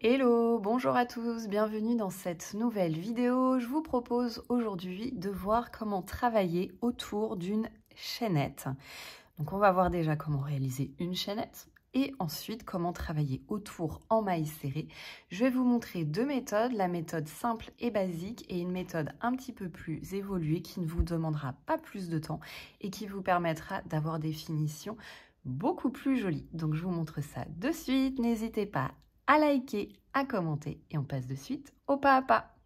Hello, bonjour à tous, bienvenue dans cette nouvelle vidéo. Je vous propose aujourd'hui de voir comment travailler autour d'une chaînette. Donc on va voir déjà comment réaliser une chaînette et ensuite comment travailler autour en mailles serrées. Je vais vous montrer deux méthodes, la méthode simple et basique et une méthode un petit peu plus évoluée qui ne vous demandera pas plus de temps et qui vous permettra d'avoir des finitions beaucoup plus jolies. Donc je vous montre ça de suite, n'hésitez pas à liker, à commenter et on passe de suite au pas à pas.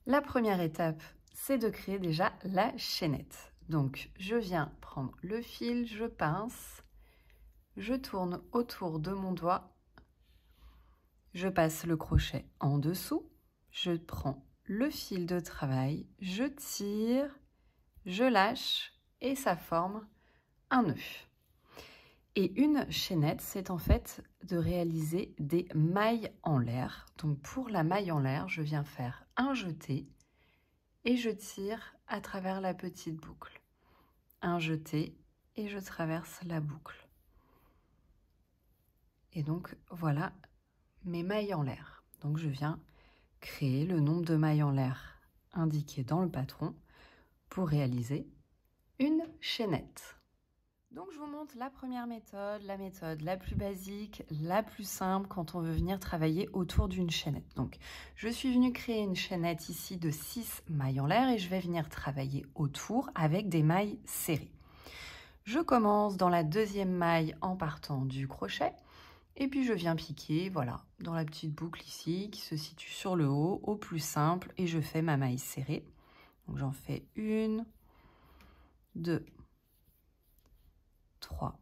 La première étape, c'est de créer déjà la chaînette. Donc, je viens prendre le fil, je pince, je tourne autour de mon doigt, je passe le crochet en dessous, je prends le fil de travail, je tire, je lâche et ça forme un nœud. Et une chaînette, c'est en fait de réaliser des mailles en l'air. Donc pour la maille en l'air, je viens faire un jeté et je tire à travers la petite boucle. Un jeté et je traverse la boucle. Et donc voilà mes mailles en l'air. Donc je viens créer le nombre de mailles en l'air indiqué dans le patron pour réaliser une chaînette. Donc je vous montre la première méthode, la méthode la plus basique, la plus simple quand on veut venir travailler autour d'une chaînette. Donc je suis venue créer une chaînette ici de 6 mailles en l'air et je vais venir travailler autour avec des mailles serrées. Je commence dans la deuxième maille en partant du crochet et puis je viens piquer, voilà, dans la petite boucle ici qui se situe sur le haut au plus simple et je fais ma maille serrée. Donc j'en fais 1, 2, 3,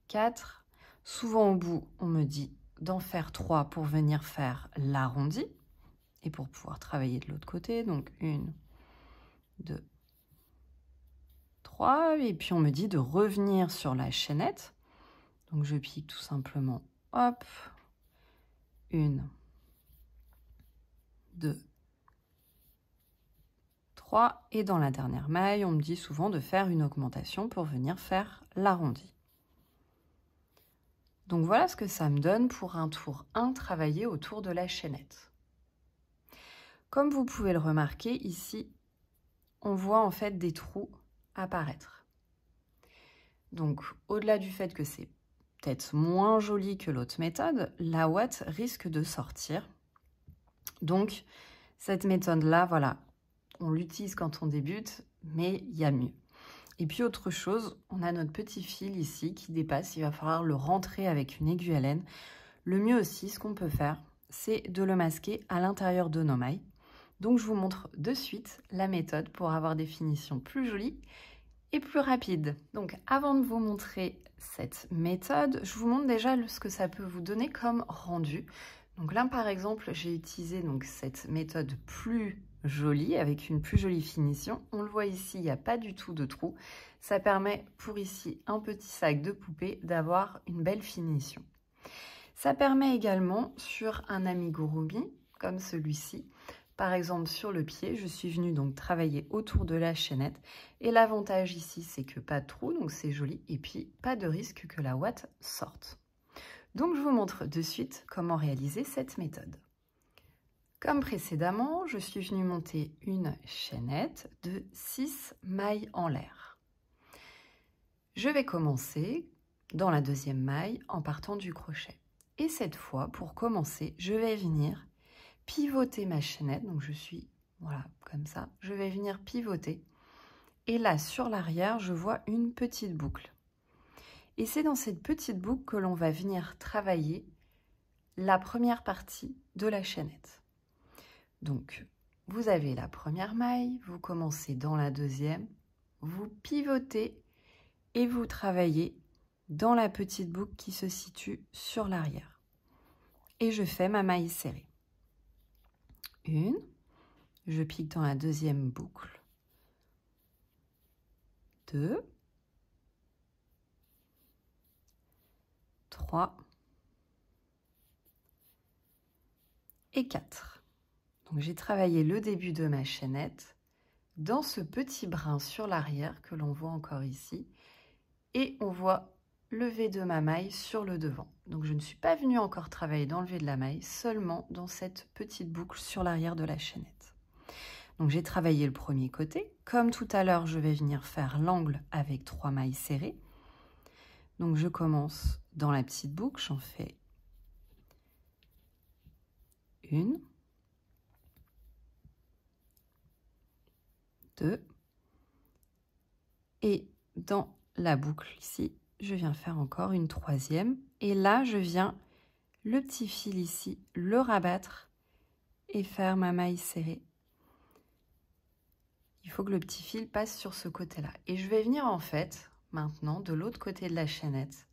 4. Souvent au bout, on me dit d'en faire 3 pour venir faire l'arrondi et pour pouvoir travailler de l'autre côté. Donc 1, 2, 3. Et puis on me dit de revenir sur la chaînette. Donc je pique tout simplement, hop, 1, 2, 3. Et dans la dernière maille, on me dit souvent de faire une augmentation pour venir faire l'arrondi. Donc voilà ce que ça me donne pour un tour 1 travaillé autour de la chaînette. Comme vous pouvez le remarquer ici, on voit en fait des trous apparaître. Donc au-delà du fait que c'est peut-être moins joli que l'autre méthode, la ouate risque de sortir. Donc cette méthode-là, voilà, on l'utilise quand on débute, mais il y a mieux. Et puis autre chose, on a notre petit fil ici qui dépasse, il va falloir le rentrer avec une aiguille à laine. Le mieux aussi, ce qu'on peut faire, c'est de le masquer à l'intérieur de nos mailles. Donc je vous montre de suite la méthode pour avoir des finitions plus jolies et plus rapides. Donc avant de vous montrer cette méthode, je vous montre déjà ce que ça peut vous donner comme rendu. Donc là par exemple, j'ai utilisé donc cette méthode plus jolie, avec une plus jolie finition. On le voit ici, il n'y a pas du tout de trou. Ça permet pour ici un petit sac de poupée d'avoir une belle finition. Ça permet également sur un amigurumi comme celui-ci. Par exemple sur le pied, je suis venue donc travailler autour de la chaînette. Et l'avantage ici, c'est que pas de trou, donc c'est joli. Et puis pas de risque que la ouate sorte. Donc je vous montre de suite comment réaliser cette méthode. Comme précédemment, je suis venue monter une chaînette de 6 mailles en l'air. Je vais commencer dans la deuxième maille en partant du crochet. Et cette fois, pour commencer, je vais venir pivoter ma chaînette. Donc je suis, voilà, comme ça. Je vais venir pivoter. Et là, sur l'arrière, je vois une petite boucle. Et c'est dans cette petite boucle que l'on va venir travailler la première partie de la chaînette. Donc, vous avez la première maille, vous commencez dans la deuxième, vous pivotez et vous travaillez dans la petite boucle qui se situe sur l'arrière. Et je fais ma maille serrée. 1, je pique dans la deuxième boucle. 2, 3 et 4. Donc j'ai travaillé le début de ma chaînette dans ce petit brin sur l'arrière que l'on voit encore ici. Et on voit levé de ma maille sur le devant. Donc je ne suis pas venue encore travailler dans le levé de la maille, seulement dans cette petite boucle sur l'arrière de la chaînette. Donc j'ai travaillé le premier côté. Comme tout à l'heure, je vais venir faire l'angle avec 3 mailles serrées. Donc je commence dans la petite boucle, j'en fais une, 2, et dans la boucle ici, je viens faire encore une 3e, et là je viens le petit fil ici, le rabattre et faire ma maille serrée. Il faut que le petit fil passe sur ce côté-là. Et je vais venir en fait, maintenant, de l'autre côté de la chaînette,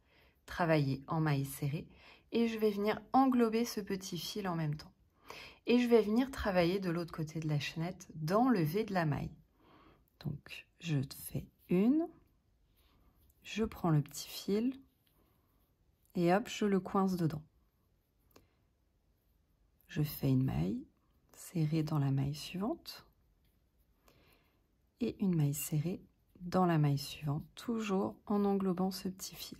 travailler en maille serrée, et je vais venir englober ce petit fil en même temps. Et je vais venir travailler de l'autre côté de la chaînette dans le V de la maille. Donc, je fais une, je prends le petit fil, et hop, je le coince dedans. Je fais une maille serrée dans la maille suivante, et une maille serrée dans la maille suivante, toujours en englobant ce petit fil.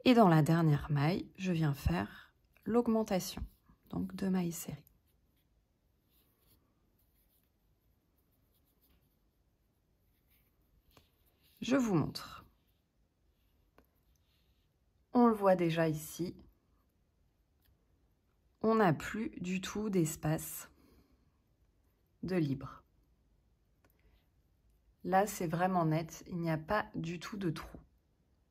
Et dans la dernière maille, je viens faire l'augmentation, donc 2 mailles serrées. Je vous montre. On le voit déjà ici, on n'a plus du tout d'espace de libre. Là, c'est vraiment net, il n'y a pas du tout de trou.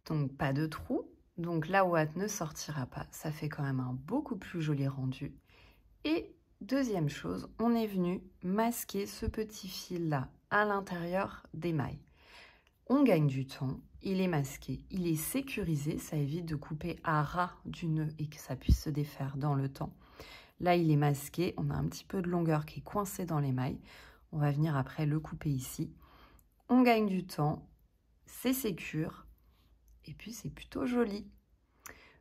Donc, pas de trou, donc la ouate ne sortira pas. Ça fait quand même un beaucoup plus joli rendu. Et deuxième chose, on est venu masquer ce petit fil-là à l'intérieur des mailles. On gagne du temps, il est masqué, il est sécurisé, ça évite de couper à ras du nœud et que ça puisse se défaire dans le temps. Là, il est masqué, on a un petit peu de longueur qui est coincée dans les mailles. On va venir après le couper ici. On gagne du temps, c'est sécure et puis c'est plutôt joli.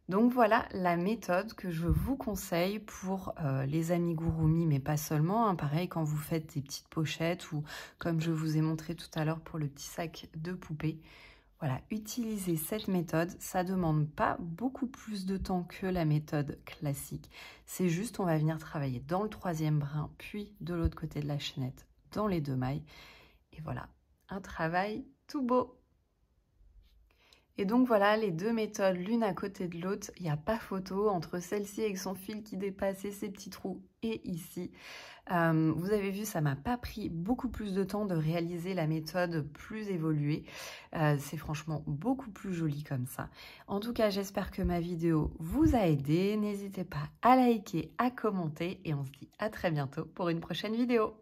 Donc voilà la méthode que je vous conseille pour les amigurumi, mais pas seulement. Hein. Pareil, quand vous faites des petites pochettes ou comme je vous ai montré tout à l'heure pour le petit sac de poupée. Voilà, utilisez cette méthode. Ça ne demande pas beaucoup plus de temps que la méthode classique. C'est juste, on va venir travailler dans le 3e brin, puis de l'autre côté de la chaînette, dans les 2 mailles. Et voilà, un travail tout beau. Et donc voilà les 2 méthodes l'une à côté de l'autre. Il n'y a pas photo entre celle-ci avec son fil qui dépasse et ses petits trous et ici. Vous avez vu, ça m'a pas pris beaucoup plus de temps de réaliser la méthode plus évoluée. C'est franchement beaucoup plus joli comme ça. En tout cas, j'espère que ma vidéo vous a aidé. N'hésitez pas à liker, à commenter et on se dit à très bientôt pour une prochaine vidéo.